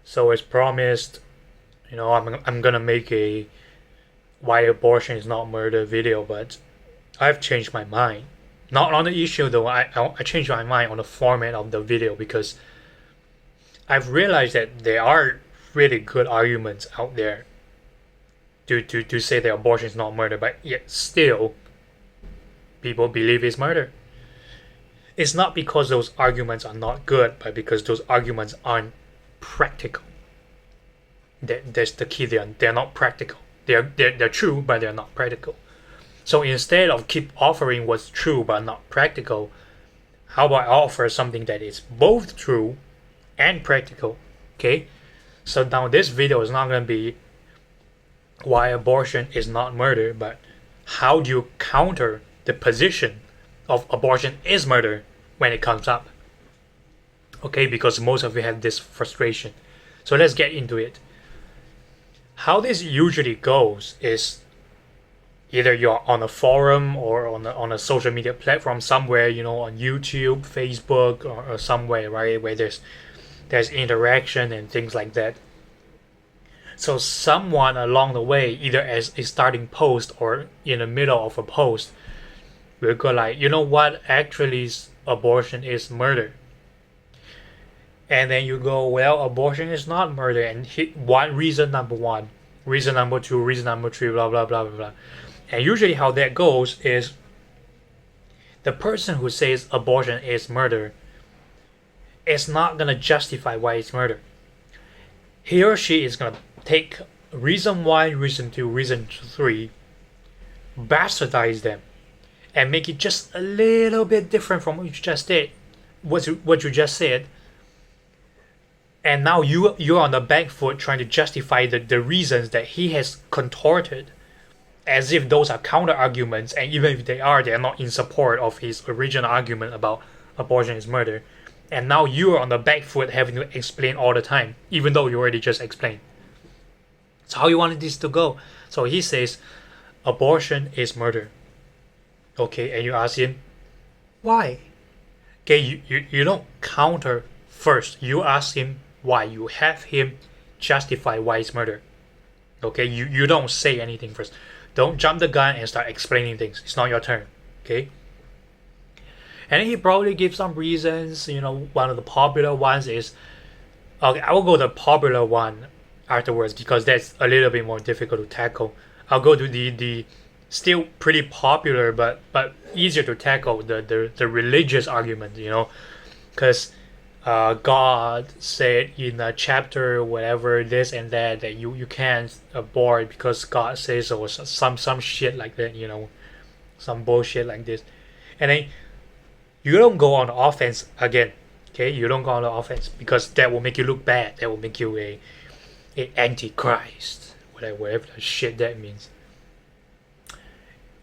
So as promised, I'm gonna make a why abortion is not murder video, but I've changed my mind. Not on the issue though. I changed my mind on the format of the video because I've realized that there are really good arguments out there to say that abortion is not murder, but yet still people believe it's murder. It's not because those arguments are not good, but because those arguments aren't practical. That's the key. They're not practical. They're true, but they're not practical. So instead of keep offering what's true but not practical, how about I offer something that is both true and practical? Okay. So now this video is not going to be why abortion is not murder, but how do you counter the position of abortion is murder when it comes up? Okay, because most of you have this frustration. So let's get into it. How this usually goes is either you're on a forum or on a social media platform somewhere, on YouTube, Facebook, or somewhere, right, where there's interaction and things like that. So someone along the way, either as a starting post or in the middle of a post, will go like, you know what, actually abortion is murder. And then you go, well, abortion is not murder, and hit one reason number one, reason number two, reason number three, blah blah blah blah blah. And usually how that goes is the person who says abortion is murder is not gonna justify why it's murder. He or she is gonna take reason one, reason two, reason three, bastardize them, and make it just a little bit different from what you just did, what you just said. And now you're on the back foot trying to justify the reasons that he has contorted, as if those are counter arguments, and even if they are not in support of his original argument about abortion is murder. And now you're on the back foot having to explain all the time, even though you already just explained. So how you wanted this to go? So he says abortion is murder. Okay, and you ask him why? Okay, you don't counter first. You ask him why. You have him justify why it's murder. Okay, you don't say anything first. Don't jump the gun and start explaining things. It's not your turn. Okay. And he probably gives some reasons. One of the popular ones is, okay, I will go the popular one afterwards because that's a little bit more difficult to tackle. I'll go to the still pretty popular but easier to tackle, the religious argument, because God said in a chapter whatever this and that you can't abort because God says so, or some shit like that, some bullshit like this. And then you don't go on the offense again. Okay, you don't go on the offense because that will make you look bad. That will make you a antichrist, whatever the shit that means.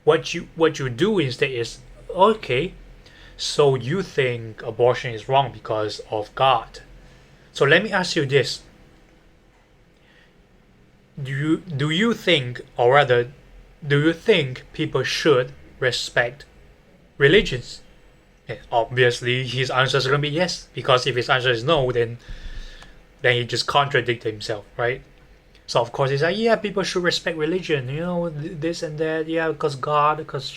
What you do instead is, okay, so you think abortion is wrong because of God. So let me ask you this. Do you think, or rather, do you think people should respect religions? And obviously his answer is going to be yes, because if his answer is no, then he just contradicts himself, right? So of course he's like, yeah, people should respect religion, this and that, yeah, because God, because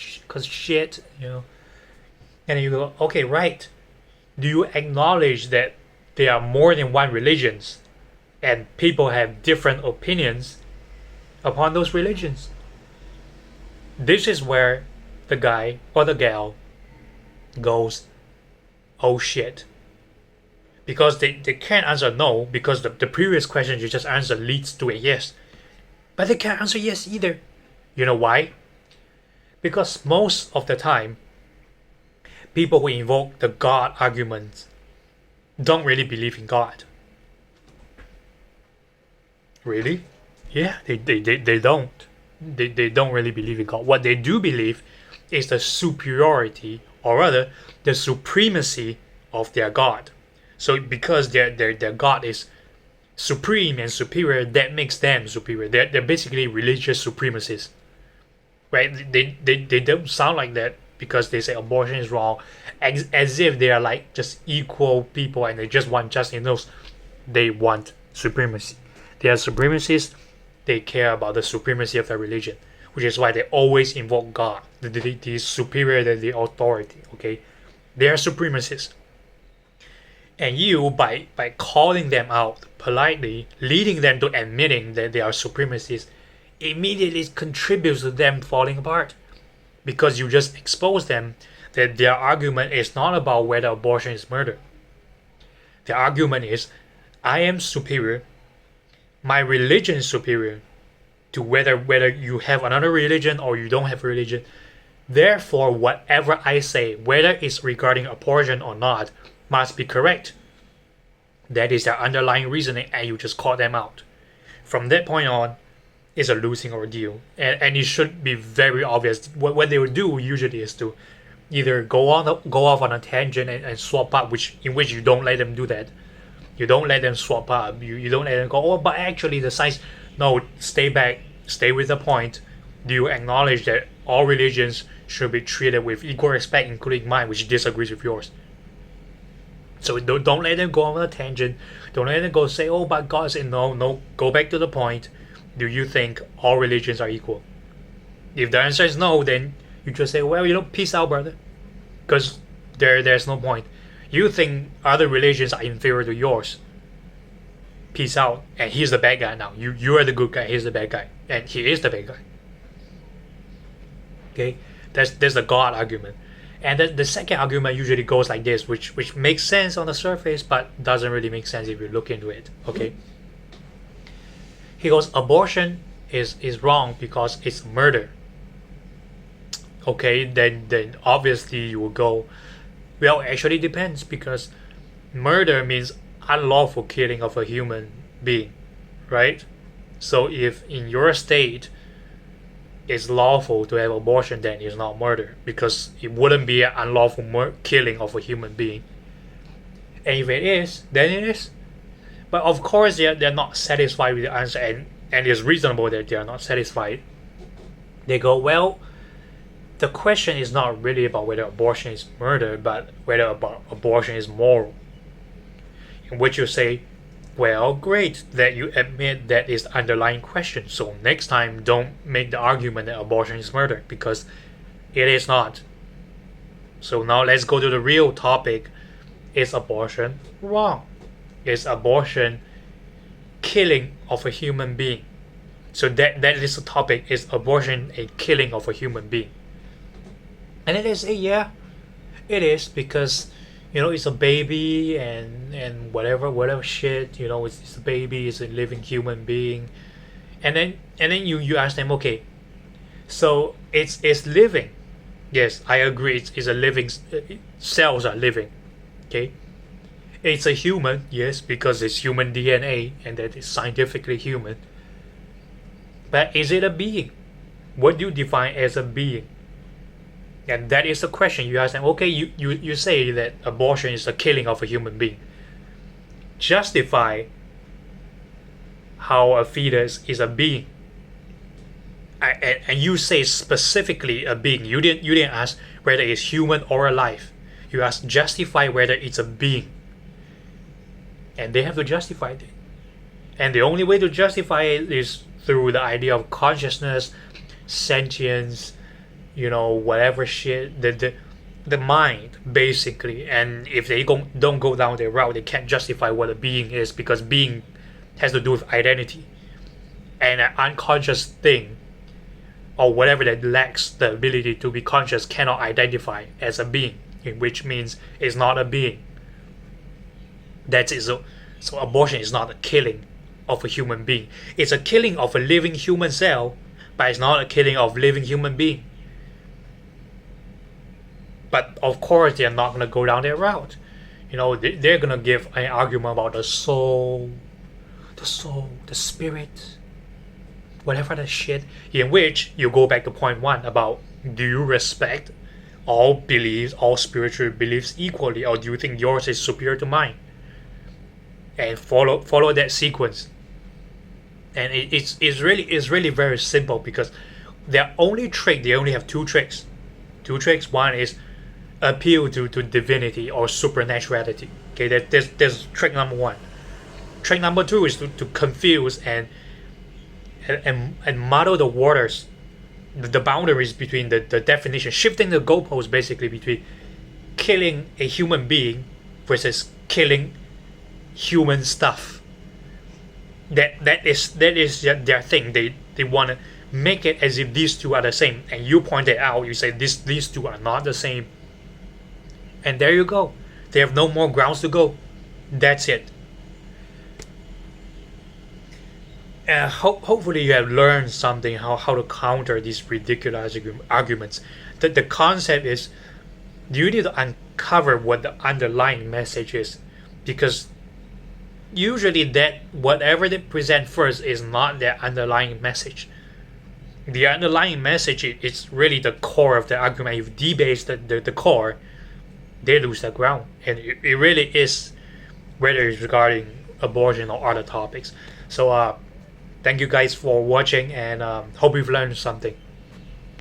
shit, And then you go, okay, right. Do you acknowledge that there are more than one religions, and people have different opinions upon those religions? This is where the guy or the gal goes, oh shit. Because they can't answer no, because the previous question you just answered leads to a yes. But they can't answer yes either. You know why? Because most of the time, people who invoke the God argument don't really believe in God. Really? Yeah, they don't. They don't really believe in God. What they do believe is the superiority, or rather, the supremacy of their God. So because their God is supreme and superior, that makes them superior. They're basically religious supremacists, right? They don't sound like that because they say abortion is wrong, as if they are like just equal people and they just want justice. No, they want supremacy. They are supremacists. They care about the supremacy of their religion, which is why they always invoke God, the superior than the authority. Okay, they are supremacists. And you, by calling them out politely, leading them to admitting that they are supremacists, immediately contributes to them falling apart. Because you just expose them that their argument is not about whether abortion is murder. The argument is, I am superior, my religion is superior to whether you have another religion or you don't have a religion. Therefore, whatever I say, whether it's regarding abortion or not, must be correct. That is their underlying reasoning, and you just call them out. From that point on, it's a losing ordeal, and it should be very obvious. What they would do usually is to either go off on a tangent and swap up, in which you don't let them do that. You don't let them swap up. You don't let them go, oh, but actually the science. No, stay back. Stay with the point. Do you acknowledge that all religions should be treated with equal respect, including mine, which disagrees with yours? So don't let them go on a tangent. Don't let them go say, oh, but God said no. Go back to the point. Do you think all religions are equal? If the answer is no, then you just say, well, peace out, brother. Because there's no point. You think other religions are inferior to yours. Peace out. And he's the bad guy now. You are the good guy. He's the bad guy. And he is the bad guy. Okay? That's the God argument. And the second argument usually goes like this, which makes sense on the surface, but doesn't really make sense if you look into it. Okay? He goes, abortion is wrong because it's murder. Okay, then obviously you will go, well, actually depends, because murder means unlawful killing of a human being, right? So if in your state it's lawful to have abortion, then it's not murder, because it wouldn't be an unlawful killing of a human being. And if it is, then it is. But of course they're not satisfied with the answer, and it's reasonable that they are not satisfied. They go, well, the question is not really about whether abortion is murder, but whether abortion is moral. In which you say, well, great that you admit that is the underlying question. So next time, don't make the argument that abortion is murder, because it is not. So now let's go to the real topic. Is abortion wrong? Is abortion killing of a human being? So that is the topic. Is abortion a killing of a human being? And then they say, yeah, it is, because it's a baby and whatever shit, it's a baby, it's a living human being. And then you ask them, okay, so it's living. Yes, I agree, it's a living, cells are living. Okay, it's a human, yes, because it's human DNA and that is scientifically human. But is it a being? What do you define as a being? And that is the question. You ask them, okay, you say that abortion is the killing of a human being. Justify how a fetus is a being. And you say specifically a being. You didn't ask whether it's human or alive. You ask justify whether it's a being. And they have to justify it. And the only way to justify it is through the idea of consciousness, sentience, whatever shit, the mind, basically. And if they don't go down their route, they can't justify what a being is, because being has to do with identity. And an unconscious thing, or whatever that lacks the ability to be conscious, cannot identify as a being, which means it's not a being. That's it. So abortion is not a killing of a human being. It's a killing of a living human cell, but it's not a killing of living human being. But of course, they're not going to go down that route. They're going to give an argument about the soul, the spirit, whatever the shit, in which you go back to point one about, do you respect all beliefs, all spiritual beliefs equally, or do you think yours is superior to mine? And follow that sequence. And it's really very simple, because they only have two tricks. One is appeal to divinity or supernaturality. Okay, there's trick number one. Trick number two is to confuse and muddle the waters, the boundaries between the definition, shifting the goalposts basically between killing a human being versus killing human stuff. That is their thing. They want to make it as if these two are the same, and you point it out. You say these two are not the same, and there you go. They have no more grounds to go. That's it. Hopefully you have learned something how to counter these ridiculous arguments. The concept is you need to uncover what the underlying message is, because usually that whatever they present first is not their underlying message. The underlying message is really the core of the argument. If you debase the core, they lose their ground, and it really is, whether it's regarding abortion or other topics. So thank you guys for watching, and hope you've learned something.